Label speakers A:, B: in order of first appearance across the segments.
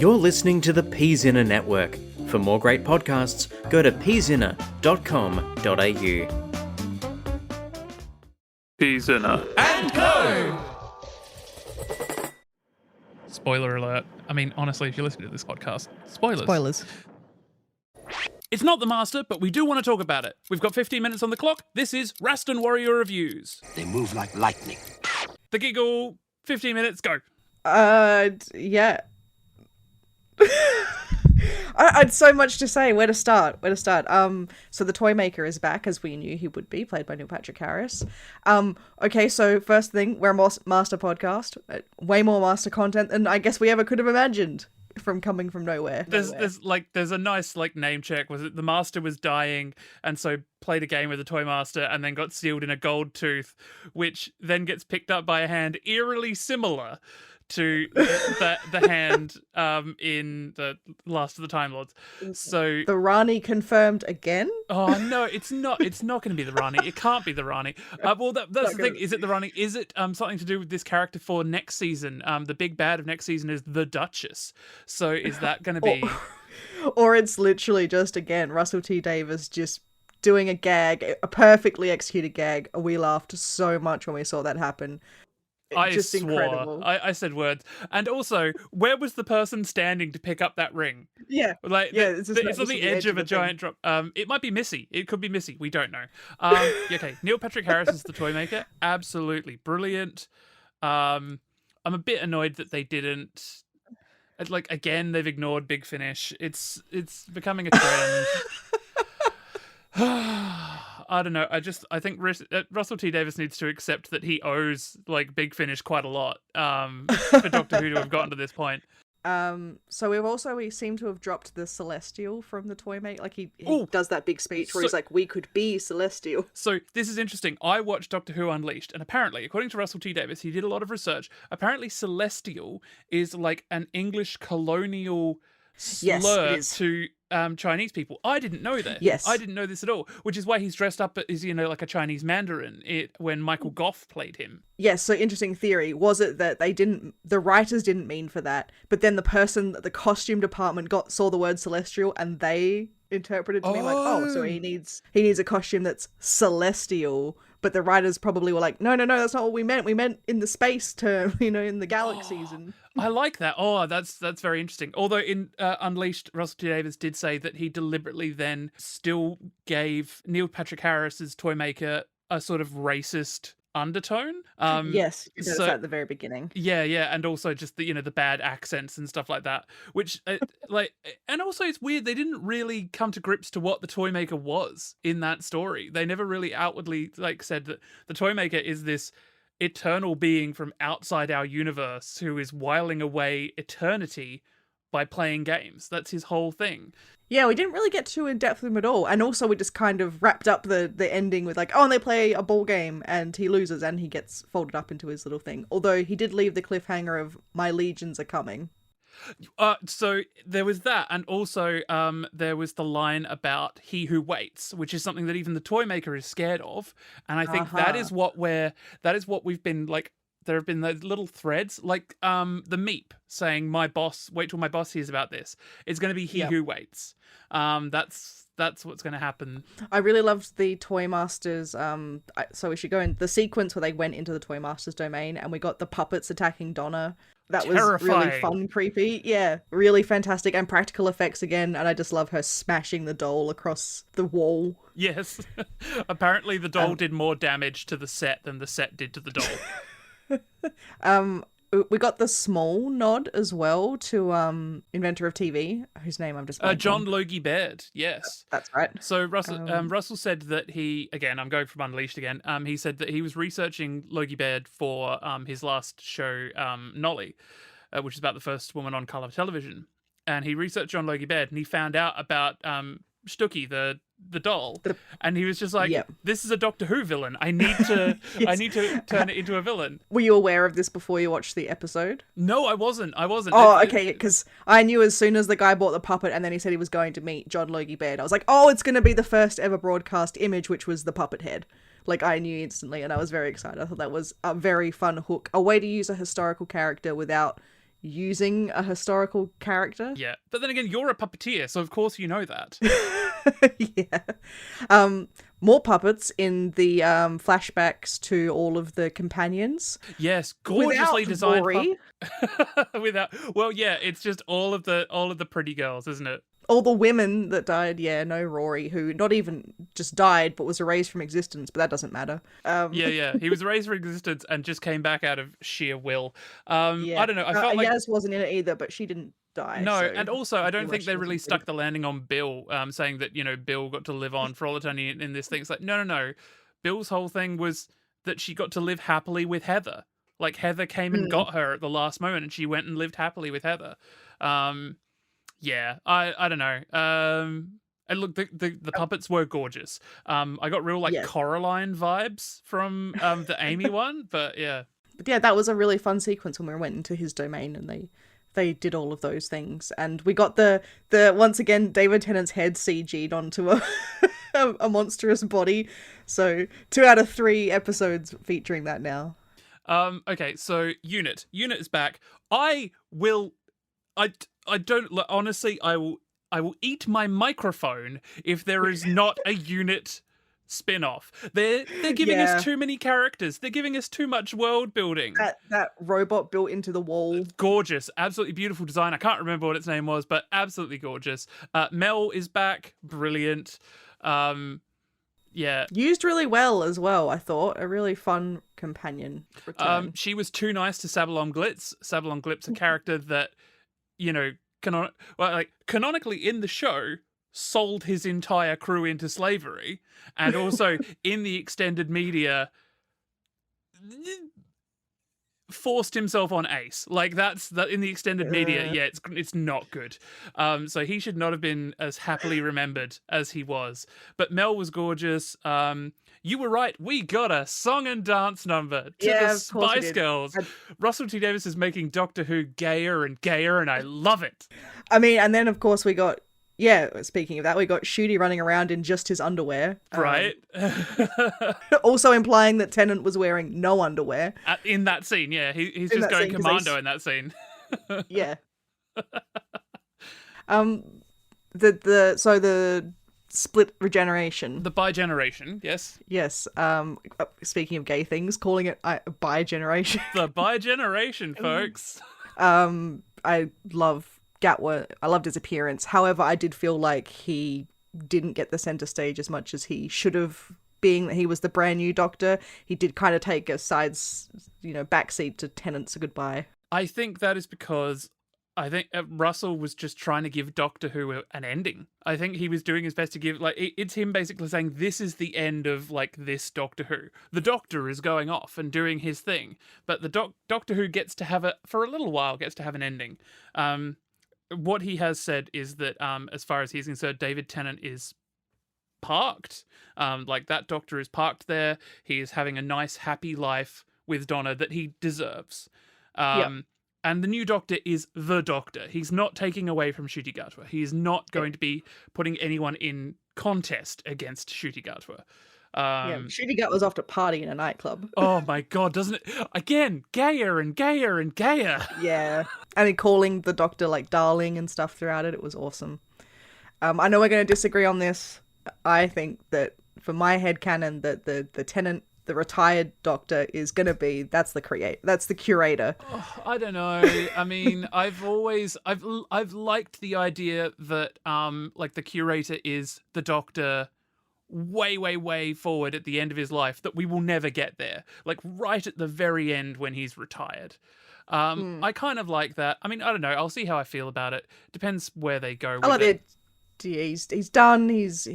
A: You're listening to the PZinner Network. For more great podcasts, go to pzinner.com.au.
B: PZinner and Co. Spoiler alert. I mean, honestly, if you're listening to this podcast, spoilers. It's not the Master, but we do want to talk about it. We've got 15 minutes on the clock. This is Raston Warrior Reviews.
C: They move like lightning.
B: The Giggle, 15 minutes, go.
D: Yeah. I had so much to say. Where to start? So the toy maker is back, as we knew he would be, played by Neil Patrick Harris. Okay, so first thing, we're a master podcast. Way more master content than I guess we ever could have imagined from coming from nowhere.
B: There's a nice name check. Was it the Master was dying and so played a game with the Toy Master and then got sealed in a gold tooth, which then gets picked up by a hand eerily similar to the hand in the Last of the Time Lords. So
D: the Rani confirmed again?
B: Oh no, it's not. It's not going to be the Rani. It can't be the Rani. Well, that's the thing. Is it the Rani? Is it something to do with this character for next season? The big bad of next season is the Duchess. So is that going to be?
D: Or it's literally just again Russell T Davies just doing a gag, a perfectly executed gag. We laughed so much when we saw that happen.
B: Just incredible. I said words. And also, where was the person standing to pick up that ring?
D: Yeah.
B: It's on the edge of a giant drop. It might be Missy. It could be Missy. We don't know. Okay, Neil Patrick Harris is the toy maker. Absolutely brilliant. I'm a bit annoyed that they didn't... again, they've ignored Big Finish. It's becoming a trend. I don't know. I think Russell T Davies needs to accept that he owes Big Finish quite a lot for Doctor Who to have gotten to this point.
D: So we seem to have dropped the Celestial from the toy mate. He does that big speech where he's like, "We could be Celestial."
B: So this is interesting. I watched Doctor Who Unleashed, and apparently, according to Russell T Davies, he did a lot of research. Apparently, Celestial is an English colonial slur to Chinese people. I didn't know that.
D: Yes.
B: I didn't know this at all, which is why he's dressed up as, like a Chinese Mandarin when Michael Gough played him.
D: Yes, so interesting theory. Was it that the writers didn't mean for that, but then the costume department saw the word Celestial and they interpreted to me so he needs a costume that's celestial, but the writers probably were like, no, that's not what we meant. We meant in the space term, in the galaxies. And
B: I like that. Oh, that's very interesting. Although in Unleashed, Russell T Davies did say that he deliberately then still gave Neil Patrick Harris's toy maker a sort of racist undertone.
D: Yes, so at the very beginning.
B: Yeah, and also just the the bad accents and stuff like that. Which and also it's weird they didn't really come to grips to what the toy maker was in that story. They never really outwardly said that the toy maker is this eternal being from outside our universe who is whiling away eternity by playing games. That's his whole thing.
D: Yeah, we didn't really get too in depth with him at all. And also we just kind of wrapped up the ending with and they play a ball game and he loses and he gets folded up into his little thing. Although he did leave the cliffhanger of "My legions are coming."
B: So there was that, and also there was the line about "he who waits," which is something that even the toy maker is scared of, and I think that is what we've been there have been those little threads, the Meep saying, "My boss, wait till my boss hears about this." It's going to be "he who waits." That's what's going to happen.
D: I really loved the Toy Masters. So we should go in the sequence where they went into the Toy Masters domain, and we got the puppets attacking Donna. That was really fun, creepy. Yeah, really fantastic, and practical effects again. And I just love her smashing the doll across the wall.
B: Yes, apparently the doll did more damage to the set than the set did to the doll.
D: We got the small nod as well to inventor of TV, whose name I'm just
B: John Logie Baird. Yes,
D: that's right.
B: So Russell said that I'm going from Unleashed again. He said that he was researching Logie Baird for his last show, Nolly, which is about the first woman on colour television, and he researched John Logie Baird and he found out about Stucky, the doll, and he was just like, "This is a Doctor Who villain. I need to turn it into a villain."
D: Were you aware of this before you watched the episode?
B: No, I wasn't.
D: Oh, okay, because I knew as soon as the guy bought the puppet and then he said he was going to meet John Logie Baird, I was like, oh, it's going to be the first ever broadcast image, which was the puppet head. I knew instantly, and I was very excited. I thought that was a very fun hook, a way to use a historical character without using a historical character.
B: Yeah. But then again, you're a puppeteer, so of course you know that.
D: Yeah. More puppets in the flashbacks to all of the companions.
B: Yes, gorgeously
D: Without
B: designed
D: Rory.
B: Well, yeah, it's just all of the pretty girls, isn't it?
D: All the women that died, yeah, no Rory, who not even just died, but was erased from existence, but that doesn't matter.
B: Yeah. He was raised for existence and just came back out of sheer will.
D: Yeah.
B: I don't know. I felt like
D: Yaz wasn't in it either, but she didn't die.
B: no,
D: so
B: and also I don't
D: pretty
B: think
D: much
B: they
D: she
B: really
D: wasn't
B: stuck the landing on Bill, saying that Bill got to live on for all eternity in this thing. It's like no. Bill's whole thing was that she got to live happily with Heather. Like Heather came and got her at the last moment, and she went and lived happily with Heather. Yeah, I don't know. And look, the puppets were gorgeous. I got real like
D: Yes.
B: Coraline vibes from the Amy one, but yeah.
D: But yeah, that was a really fun sequence when we went into his domain and they did all of those things. And we got the once again, David Tennant's head CG'd onto a monstrous body. So 2 out of 3 episodes featuring that now.
B: Okay, so Unit is back. I don't honestly. I will eat my microphone if there is not a Unit spin-off. They're giving us too many characters. They're giving us too much world building.
D: That robot built into the wall.
B: Gorgeous, absolutely beautiful design. I can't remember what its name was, but absolutely gorgeous. Mel is back, brilliant. Yeah.
D: Used really well as well, I thought. A really fun companion return.
B: She was too nice to Sabalom Glitz. Sabalom Glitz, a character that, canonically in the show, sold his entire crew into slavery, and also in the extended media forced himself on Ace. Like that's that in the extended media. Yeah, it's not good. So he should not have been as happily remembered as he was. But Mel was gorgeous. You were right. We got a song and dance number to the Spice Girls. Russell T Davies is making Doctor Who gayer and gayer, and I love it.
D: I mean, and then of course we got. Yeah, speaking of that, we got Shooty running around in just his underwear.
B: Right.
D: Also implying that Tennant was wearing no underwear.
B: In that scene, yeah. He's just going commando in that scene.
D: Yeah. The split regeneration.
B: The bi-generation, yes.
D: Yes. Speaking of gay things, calling it bi-generation.
B: The bi-generation, folks.
D: I love Gatwa. I loved his appearance. However, I did feel like he didn't get the center stage as much as he should have, being that he was the brand new Doctor. He did kind of take a backseat to Tennant's goodbye.
B: I think that is because I think Russell was just trying to give Doctor Who an ending. I think he was doing his best to give, it's him basically saying, this is the end of, this Doctor Who. The Doctor is going off and doing his thing, but the Doctor Who gets to have for a little while, gets to have an ending. What he has said is that, as far as he's concerned, David Tennant is parked. That Doctor is parked there. He is having a nice, happy life with Donna that he deserves. And the new Doctor is the Doctor. He's not taking away from Ncuti Gatwa. He is not going to be putting anyone in contest against Ncuti Gatwa.
D: Ncuti Gatwa's off to party in a nightclub.
B: Oh my god, doesn't it? Again, gayer and gayer and gayer.
D: Yeah. And he calling the Doctor darling and stuff throughout it. It was awesome. I know we're going to disagree on this. I think that for my headcanon that the Tennant, the retired Doctor, is going to be, that's the curator.
B: Oh, I don't know. I mean, I've liked the idea that the curator is the Doctor way forward at the end of his life, that we will never get there, right at the very end when he's retired. I kind of like that. I mean, I don't know, I'll see how I feel about it. Depends where they go with it.
D: He's done. He's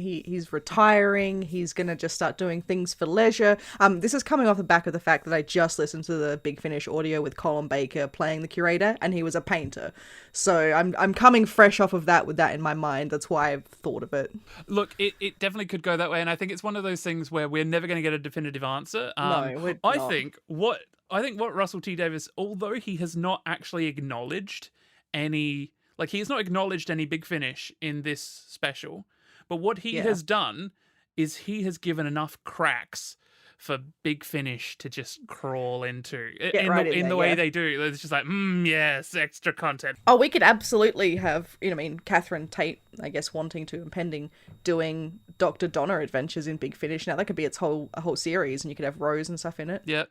D: retiring. He's gonna just start doing things for leisure. This is coming off the back of the fact that I just listened to the Big Finish audio with Colin Baker playing the curator, and he was a painter. So I'm coming fresh off of that with that in my mind. That's why I've thought of it.
B: Look, it definitely could go that way, and I think it's one of those things where we're never going to get a definitive answer.
D: No, we're
B: I
D: not.
B: think what Russell T Davies, although he has not actually acknowledged any. He has not acknowledged any Big Finish in this special, but what he has done is he has given enough cracks for Big Finish to just crawl into
D: Get right in
B: the
D: there,
B: way
D: yeah.
B: they do. It's just like, yes, extra content.
D: Oh, we could absolutely have, Catherine Tate, I guess, impending, doing Dr. Donna adventures in Big Finish. Now that could be a whole series, and you could have Rose and stuff in it.
B: Yeah.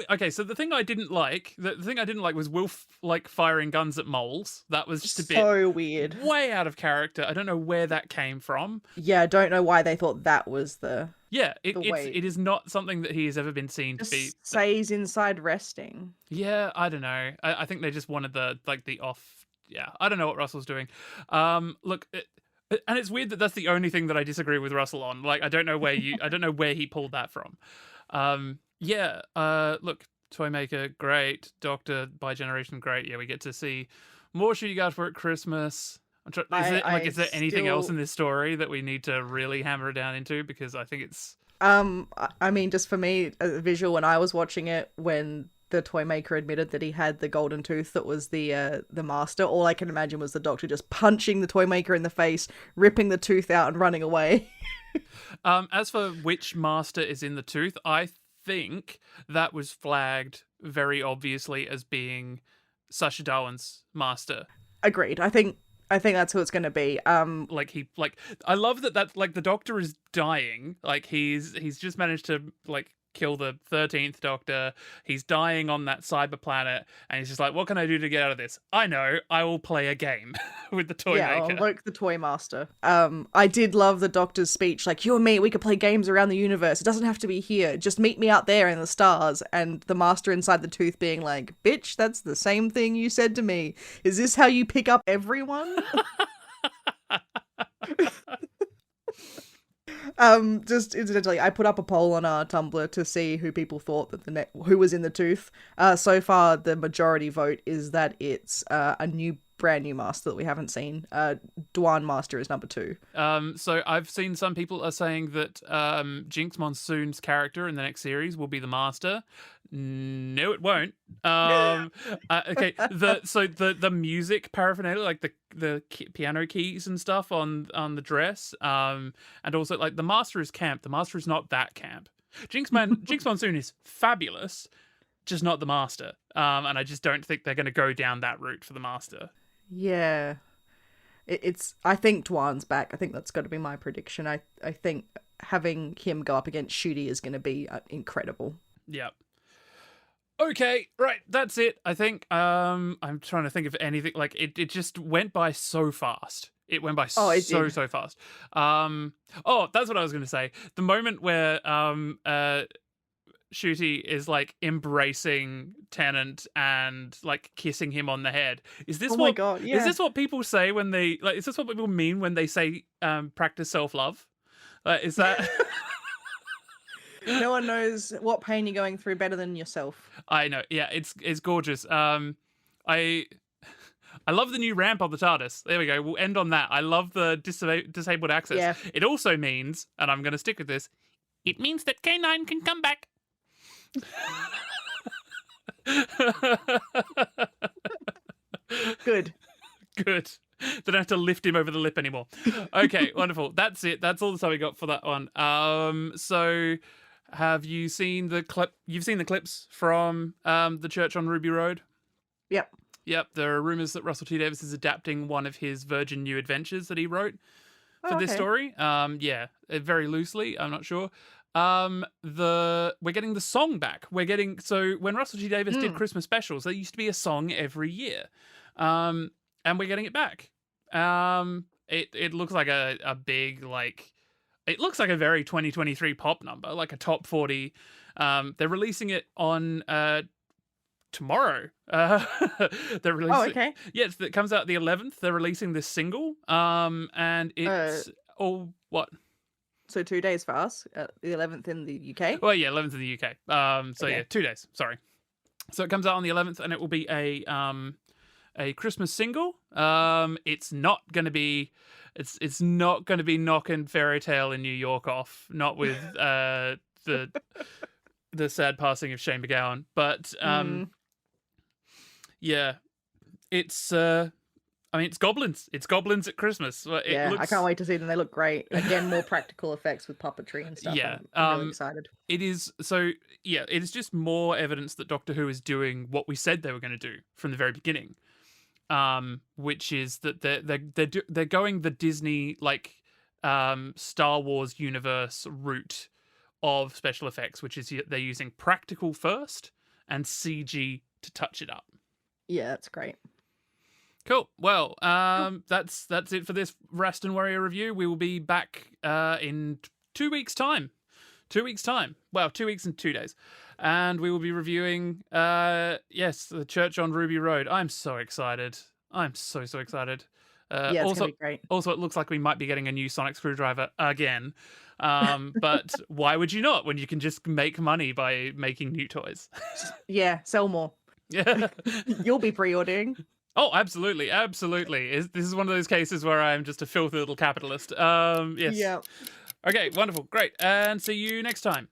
B: Okay. So the thing I didn't like, was Wilf like firing guns at moles. That was just a bit
D: So weird.
B: way out of character. I don't know where that came from.
D: Yeah, I don't know why they thought that was the
B: Yeah,
D: way.
B: it is not something that he has ever been seen to be.
D: Stays inside resting.
B: Yeah, I don't know. I think they just wanted the off. Yeah, I don't know what Russell's doing. Look, and it's weird that that's the only thing that I disagree with Russell on. Like, I don't know where he pulled that from. Yeah. Look, Toymaker, great. Doctor by Generation, great. Yeah, we get to see more Shooting Guard for at Christmas. Is there anything else in this story that we need to really hammer down into? Because I think it's...
D: I mean, just for me, a visual when I was watching it, when the Toymaker admitted that he had the golden tooth that was the master, all I can imagine was the Doctor just punching the Toymaker in the face, ripping the tooth out and running away.
B: As for which master is in the tooth, I think that was flagged very obviously as being Sacha Dhawan's master.
D: Agreed. I think that's who it's going to be.
B: I love that like the Doctor is dying. Like he's just managed to like kill the 13th Doctor. He's dying on that cyber planet, and he's just like, what can I do to get out of this? I know, I will play a game with the Toymaker.
D: Yeah, I'll invoke the Toy Master. I did love the Doctor's speech, like, you and me, we could play games around the universe. It doesn't have to be here. Just meet me out there in the stars. And the Master inside the tooth being like, bitch, that's the same thing you said to me. Is this how you pick up everyone? Just incidentally, I put up a poll on our Tumblr to see who people thought that who was in the tooth. So far, the majority vote is that it's a brand new master that we haven't seen. Dwan Master is number 2.
B: So I've seen some people are saying that Jinx Monsoon's character in the next series will be the master. No, it won't. Okay. The music paraphernalia, like the piano keys and stuff on the dress, and also like the master is camp. The master is not that camp. Jinx Monsoon is fabulous, just not the master. And I just don't think they're going to go down that route for the master.
D: Yeah. I think Dwan's back. I think that's got to be my prediction. I think having him go up against Shooty is going to be incredible.
B: Yeah. Okay, right, that's it, I think. I'm trying to think of anything. Like, it just went by so fast. It went by so fast. That's what I was going to say. The moment where Shooty is, like, embracing Tennant and, like, kissing him on the head. Is this
D: my God, yeah.
B: Is this what people say when they... Like, is this what people mean when they say practice self-love? Is that...
D: No one knows what pain you're going through better than yourself.
B: I know. Yeah, it's gorgeous. I love the new ramp on the TARDIS. There we go. We'll end on that. I love the disabled access.
D: Yeah.
B: It also means, and I'm going to stick with this, it means that K9 can come back.
D: Good.
B: Good. Don't have to lift him over the lip anymore. Okay, wonderful. That's it. That's all the time we got for that one. So have you seen the clip? You've seen the clips from the church on Ruby Road?
D: Yep.
B: Yep. There are rumors that Russell T Davies is adapting one of his Virgin New Adventures that he wrote for this story. Yeah, very loosely. I'm not sure. We're getting the song back. So when Russell T Davies did Christmas specials, there used to be a song every year. And we're getting it back. It looks like a big, like, it looks like a very 2023 pop number, like a top 40. They're releasing it on tomorrow. They're releasing.
D: Oh, okay.
B: Yes, it comes out the 11th. They're releasing this single. And it's what?
D: So 2 days for us. The 11th in the UK.
B: Well, yeah, 11th in the UK. Yeah, 2 days. Sorry. So it comes out on the 11th, and it will be a Christmas single. It's not going to be knocking Fairy Tale in New York off, not with the sad passing of Shane MacGowan, but yeah, it's I mean, it's goblins. It's goblins at Christmas.
D: Yeah,
B: Looks...
D: I can't wait to see them. They look great. Again, more practical effects with puppetry and stuff.
B: Yeah,
D: I'm really excited.
B: It is so. Yeah, it is just more evidence that Doctor Who is doing what we said they were going to do from the very beginning, which is that they're going the Disney Star Wars universe route of special effects, which is they're using practical first and CG to touch it up.
D: Yeah, that's great.
B: Cool. Well, that's it for this Raston Warrior review. We will be back in 2 weeks' time. 2 weeks' time. Well, 2 weeks and 2 days. And we will be reviewing, The Church on Ruby Road. I'm so excited. I'm so excited.
D: Yeah, it's
B: also,
D: going to be great.
B: Also, it looks like we might be getting a new sonic screwdriver again. But why would you not when you can just make money by making new toys?
D: Yeah, sell more.
B: Yeah.
D: You'll be pre-ordering.
B: Oh, absolutely, absolutely. This is one of those cases where I'm just a filthy little capitalist. Yes.
D: Yeah.
B: Okay, wonderful, great, and see you next time.